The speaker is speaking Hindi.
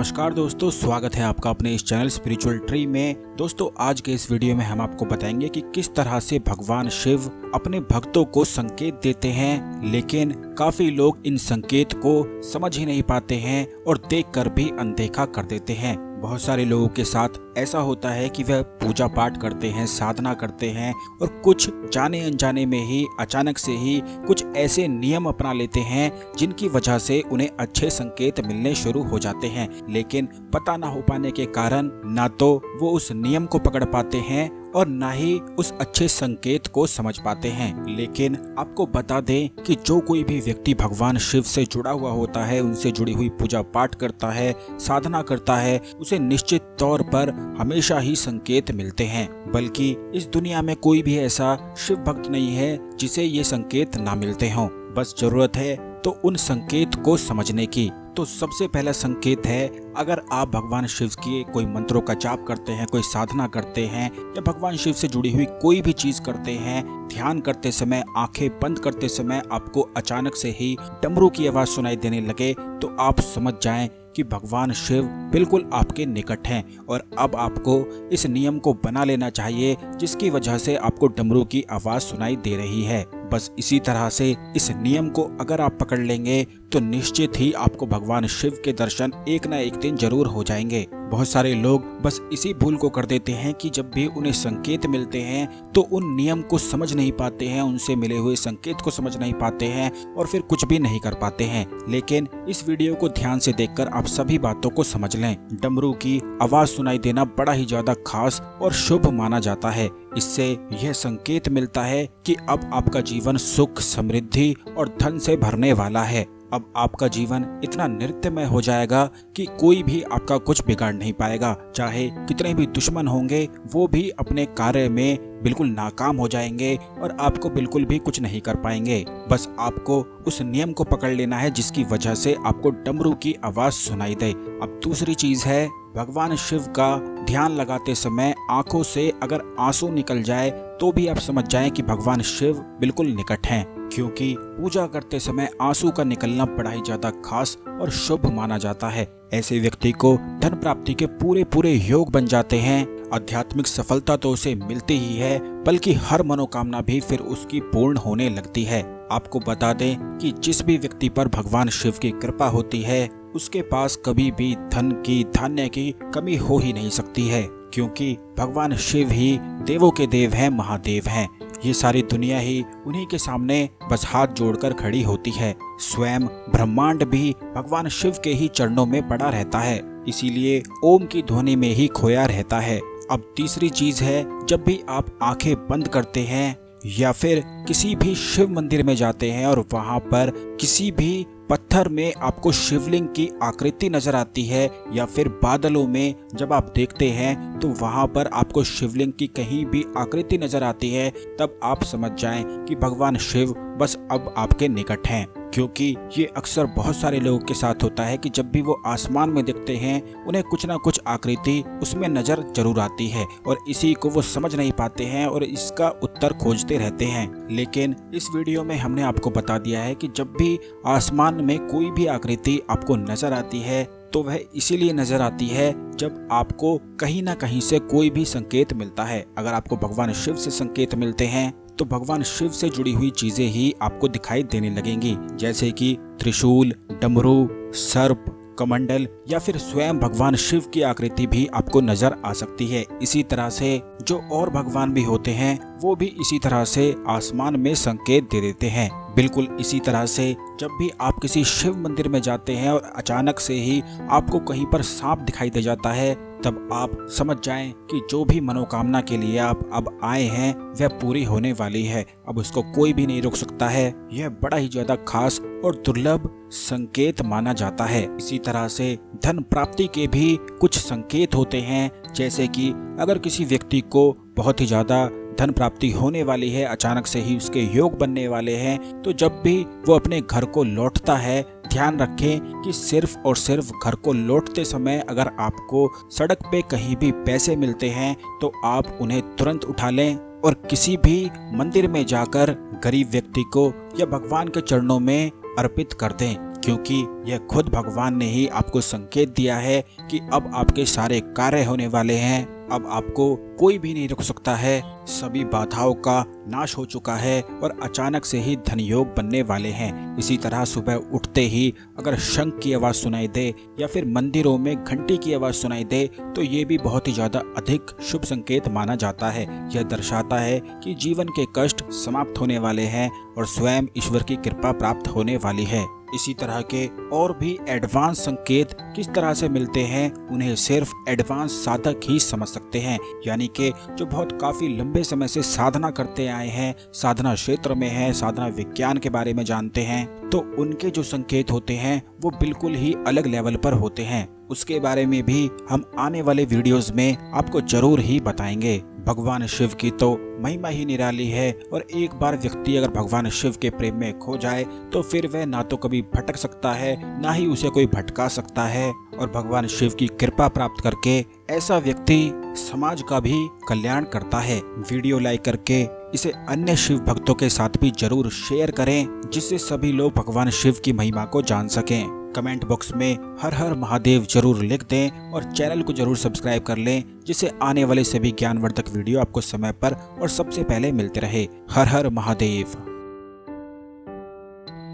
नमस्कार दोस्तों, स्वागत है आपका अपने इस चैनल स्पिरिचुअल ट्री में। दोस्तों, आज के इस वीडियो में हम आपको बताएंगे कि किस तरह से भगवान शिव अपने भक्तों को संकेत देते हैं, लेकिन काफी लोग इन संकेत को समझ ही नहीं पाते हैं और देखकर भी अनदेखा कर देते हैं। बहुत सारे लोगों के साथ ऐसा होता है कि वह पूजा पाठ करते हैं, साधना करते हैं और कुछ जाने अनजाने में ही अचानक से ही कुछ ऐसे नियम अपना लेते हैं जिनकी वजह से उन्हें अच्छे संकेत मिलने शुरू हो जाते हैं, लेकिन पता ना हो पाने के कारण ना तो वो उस नियम को पकड़ पाते हैं और ना ही उस अच्छे संकेत को समझ पाते हैं। लेकिन आपको बता दें कि जो कोई भी व्यक्ति भगवान शिव से जुड़ा हुआ होता है, उनसे जुड़ी हुई पूजा पाठ करता है, साधना करता है, उसे निश्चित तौर पर हमेशा ही संकेत मिलते हैं। बल्कि इस दुनिया में कोई भी ऐसा शिव भक्त नहीं है जिसे ये संकेत ना मिलते हों। बस जरूरत है तो उन संकेत को समझने की। तो सबसे पहला संकेत है, अगर आप भगवान शिव के कोई मंत्रों का जाप करते हैं, कोई साधना करते हैं या भगवान शिव से जुड़ी हुई कोई भी चीज करते हैं, ध्यान करते समय, आंखें बंद करते समय आपको अचानक से ही डमरू की आवाज सुनाई देने लगे, तो आप समझ जाएं कि भगवान शिव बिल्कुल आपके निकट हैं और अब आपको इस नियम को बना लेना चाहिए जिसकी वजह से आपको डमरू की आवाज सुनाई दे रही है। बस इसी तरह से इस नियम को अगर आप पकड़ लेंगे तो निश्चित ही आपको भगवान शिव के दर्शन एक न एक दिन जरूर हो जाएंगे। बहुत सारे लोग बस इसी भूल को कर देते हैं कि जब भी उन्हें संकेत मिलते हैं तो उन नियम को समझ नहीं पाते हैं, उनसे मिले हुए संकेत को समझ नहीं पाते हैं और फिर कुछ भी नहीं कर पाते हैं। लेकिन इस वीडियो को ध्यान से देखकर आप सभी बातों को समझ लें। डमरू की आवाज सुनाई देना बड़ा ही ज्यादा खास और शुभ माना जाता है। इससे यह संकेत मिलता है कि अब आपका जीवन सुख, समृद्धि और धन से भरने वाला है। अब आपका जीवन इतना नृत्यमय हो जाएगा कि कोई भी आपका कुछ बिगाड़ नहीं पाएगा। चाहे कितने भी दुश्मन होंगे, वो भी अपने कार्य में बिल्कुल नाकाम हो जाएंगे और आपको बिल्कुल भी कुछ नहीं कर पाएंगे। बस आपको उस नियम को पकड़ लेना है जिसकी वजह से आपको डमरू की आवाज सुनाई दे। अब दूसरी चीज है, भगवान शिव का ध्यान लगाते समय आंखों से अगर आंसू निकल जाए तो भी आप समझ जाएं कि भगवान शिव बिल्कुल निकट हैं, क्योंकि पूजा करते समय आंसू का निकलना बड़ा ही ज्यादा खास और शुभ माना जाता है। ऐसे व्यक्ति को धन प्राप्ति के पूरे योग बन जाते हैं। आध्यात्मिक सफलता तो उसे मिलती ही है, बल्कि हर मनोकामना भी फिर उसकी पूर्ण होने लगती है। आपको बता दें कि जिस भी व्यक्ति पर भगवान शिव की कृपा होती है उसके पास कभी भी धन की, धान्य की कमी हो ही नहीं सकती है, क्योंकि भगवान शिव ही देवों के देव हैं, महादेव हैं। ये सारी दुनिया ही उन्हीं के सामने बस हाथ जोड़कर खड़ी होती है। स्वयं ब्रह्मांड भी भगवान शिव के ही चरणों में पड़ा रहता है, इसीलिए ओम की ध्वनि में ही खोया रहता है। अब तीसरी चीज है, जब भी आप आंखें बंद करते हैं या फिर किसी भी शिव मंदिर में जाते हैं और वहां पर किसी भी पत्थर में आपको शिवलिंग की आकृति नजर आती है या फिर बादलों में जब आप देखते हैं तो वहां पर आपको शिवलिंग की कहीं भी आकृति नजर आती है, तब आप समझ जाएं कि भगवान शिव बस अब आपके निकट हैं। क्योंकि ये अक्सर बहुत सारे लोगों के साथ होता है कि जब भी वो आसमान में देखते हैं उन्हें कुछ ना कुछ आकृति उसमें नजर जरूर आती है और इसी को वो समझ नहीं पाते हैं और इसका उत्तर खोजते रहते हैं। लेकिन इस वीडियो में हमने आपको बता दिया है कि जब भी आसमान में कोई भी आकृति आपको नजर आती है तो वह इसीलिए नजर आती है जब आपको कहीं ना कहीं से कोई भी संकेत मिलता है। अगर आपको भगवान शिव से संकेत मिलते हैं तो भगवान शिव से जुड़ी हुई चीजें ही आपको दिखाई देने लगेंगी, जैसे कि त्रिशूल, डमरू, सर्प, कमंडल या फिर स्वयं भगवान शिव की आकृति भी आपको नजर आ सकती है। इसी तरह से जो और भगवान भी होते हैं वो भी इसी तरह से आसमान में संकेत दे देते हैं। बिल्कुल इसी तरह से जब भी आप किसी शिव मंदिर में जाते हैं और अचानक से ही आपको कहीं पर सांप दिखाई दे जाता है, तब आप समझ जाएं कि जो भी मनोकामना के लिए आप अब आए हैं वह पूरी होने वाली है। अब उसको कोई भी नहीं रोक सकता है। यह बड़ा ही ज्यादा खास और दुर्लभ संकेत माना जाता है। इसी तरह से धन प्राप्ति के भी कुछ संकेत होते हैं, जैसे कि अगर किसी व्यक्ति को बहुत ही ज्यादा धन प्राप्ति होने वाली है, अचानक से ही उसके योग बनने वाले हैं, तो जब भी वो अपने घर को लौटता है, ध्यान रखें कि सिर्फ और सिर्फ घर को लौटते समय अगर आपको सड़क पे कहीं भी पैसे मिलते हैं तो आप उन्हें तुरंत उठा लें और किसी भी मंदिर में जाकर गरीब व्यक्ति को या भगवान के चरणों में अर्पित कर दें। क्योंकि यह खुद भगवान ने ही आपको संकेत दिया है कि अब आपके सारे कार्य होने वाले हैं, अब आपको कोई भी नहीं रोक सकता है, सभी बाधाओं का नाश हो चुका है और अचानक से ही धन योग बनने वाले हैं। इसी तरह सुबह उठते ही अगर शंख की आवाज़ सुनाई दे या फिर मंदिरों में घंटी की आवाज़ सुनाई दे तो ये भी बहुत ही ज़्यादा अधिक शुभ संकेत माना जाता है। यह दर्शाता है कि जीवन के कष्ट समाप्त होने वाले हैं और स्वयं ईश्वर की कृपा प्राप्त होने वाली है। इसी तरह के और भी एडवांस संकेत किस तरह से मिलते हैं उन्हें सिर्फ एडवांस साधक ही समझ सकते हैं, यानी कि जो बहुत काफी लंबे समय से साधना करते आए हैं, साधना क्षेत्र में हैं, साधना विज्ञान के बारे में जानते हैं, तो उनके जो संकेत होते हैं वो बिल्कुल ही अलग लेवल पर होते हैं। उसके बारे में भी हम आने वाले वीडियोस में आपको जरूर ही बताएंगे। भगवान शिव की तो महिमा ही निराली है और एक बार व्यक्ति अगर भगवान शिव के प्रेम में खो जाए तो फिर वह ना तो कभी भटक सकता है, ना ही उसे कोई भटका सकता है। और भगवान शिव की कृपा प्राप्त करके ऐसा व्यक्ति समाज का भी कल्याण करता है। वीडियो लाइक करके इसे अन्य शिव भक्तों के साथ भी जरूर शेयर करें, जिससे सभी लोग भगवान शिव की महिमा को जान सकें। कमेंट बॉक्स में हर हर महादेव जरूर लिख दें और चैनल को जरूर सब्सक्राइब कर लें, जिससे आने वाले सभी ज्ञानवर्धक वीडियो आपको समय पर और सबसे पहले मिलते रहे। हर हर महादेव।